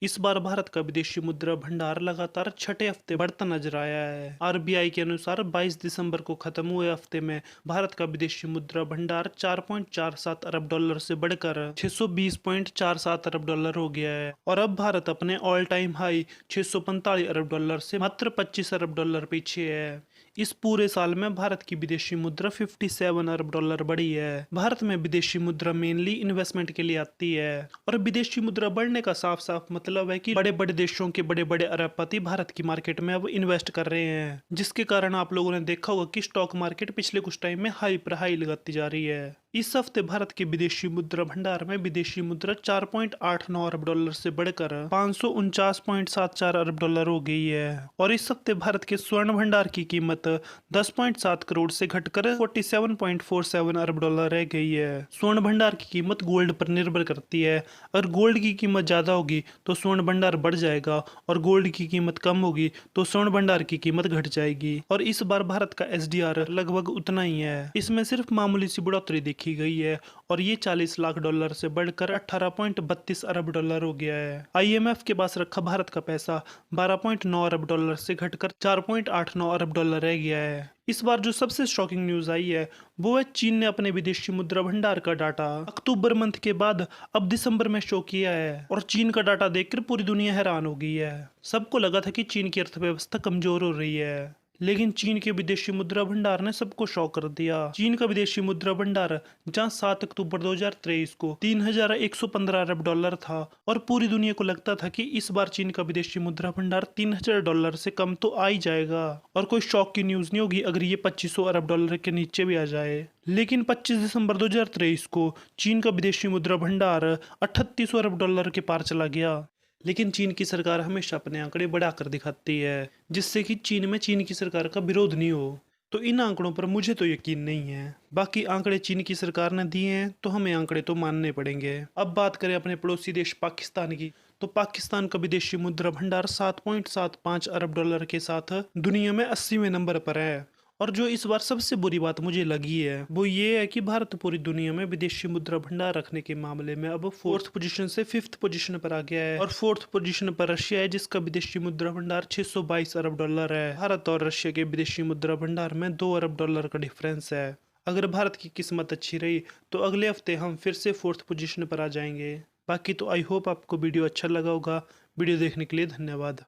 इस बार भारत का विदेशी मुद्रा भंडार लगातार छठे हफ्ते बढ़ता नजर आया है। आरबीआई के अनुसार 22 दिसंबर को खत्म हुए हफ्ते में भारत का विदेशी मुद्रा भंडार 4.47 अरब डॉलर से बढ़कर 620.47 अरब डॉलर हो गया है और अब भारत अपने ऑल टाइम हाई 645 अरब डॉलर से मात्र 25 अरब डॉलर पीछे है। इस पूरे साल में भारत की विदेशी मुद्रा 57 अरब डॉलर बढ़ी है। भारत में विदेशी मुद्रा मेनली इन्वेस्टमेंट के लिए आती है और विदेशी मुद्रा बढ़ने का साफ साफ मतलब है कि बड़े बड़े देशों के बड़े बड़े अरबपति भारत की मार्केट में अब इन्वेस्ट कर रहे हैं, जिसके कारण आप लोगों ने देखा होगा कि स्टॉक मार्केट पिछले कुछ टाइम में हाई पर हाई लगाती जा रही है। इस हफ्ते भारत के विदेशी मुद्रा भंडार में विदेशी मुद्रा 4.89 अरब डॉलर से बढ़कर 549.74 अरब डॉलर हो गई है और इस हफ्ते भारत के स्वर्ण भंडार की कीमत 10.7 करोड़ से घटकर 47.47 अरब डॉलर रह गई है। स्वर्ण भंडार की कीमत गोल्ड पर निर्भर करती है। अगर गोल्ड की कीमत ज्यादा होगी तो स्वर्ण भंडार बढ़ जाएगा और गोल्ड की कीमत कम होगी तो स्वर्ण भंडार की कीमत घट जाएगी। और इस बार भारत का एसडीआर लगभग उतना ही है, इसमें सिर्फ मामूली सी बढ़ोतरी देखी गई है और ये 40 लाख डॉलर से बढ़कर 18.32 अरब डॉलर हो गया है। आईएमएफ के पास रखा भारत का पैसा 12.9 अरब डॉलर से घटकर 4.89 अरब डॉलर रह गया है। इस बार जो सबसे शॉकिंग न्यूज आई है वो है चीन ने अपने विदेशी मुद्रा भंडार का डाटा अक्टूबर मंथ के बाद अब दिसंबर में शो किया है और चीन का डाटा देखकर पूरी दुनिया हैरान हो गई है। सबको लगा था कि चीन की अर्थव्यवस्था कमजोर हो रही है, लेकिन चीन के विदेशी मुद्रा भंडार ने सबको शॉक कर दिया। चीन का विदेशी मुद्रा भंडार जहां 7 अक्टूबर 2023 को 3115 अरब डॉलर था और पूरी दुनिया को लगता था कि इस बार चीन का विदेशी मुद्रा भंडार 3000 डॉलर से कम तो आ ही जाएगा और कोई शॉक की न्यूज नहीं होगी अगर ये 2500 अरब डॉलर के नीचे भी आ जाए। लेकिन 25 दिसंबर 2023 को चीन का विदेशी मुद्रा भंडार 3800 अरब डॉलर के पार चला गया। लेकिन चीन की सरकार हमेशा अपने आंकड़े बढ़ाकर दिखाती है जिससे कि चीन में चीन की सरकार का विरोध नहीं हो। तो इन आंकड़ों पर मुझे तो यकीन नहीं है, बाकी आंकड़े चीन की सरकार ने दिए हैं तो हमें आंकड़े तो मानने पड़ेंगे। अब बात करें अपने पड़ोसी देश पाकिस्तान की, तो पाकिस्तान का विदेशी मुद्रा भंडार 7.75 अरब डॉलर के साथ दुनिया में 80वें नंबर पर है। और जो इस बार सबसे बुरी बात मुझे लगी है वो ये है कि भारत पूरी दुनिया में विदेशी मुद्रा भंडार रखने के मामले में अब 4th पोजीशन से 5th पोजीशन पर आ गया है और 4th पोजीशन पर रशिया है जिसका विदेशी मुद्रा भंडार 622 अरब डॉलर है। भारत और रशिया के विदेशी मुद्रा भंडार में 2 अरब डॉलर का डिफरेंस है। अगर भारत की किस्मत अच्छी रही तो अगले हफ्ते हम फिर से 4th पोजीशन पर आ जाएंगे। बाकी तो आई होप आपको वीडियो अच्छा लगा होगा। वीडियो देखने के लिए धन्यवाद।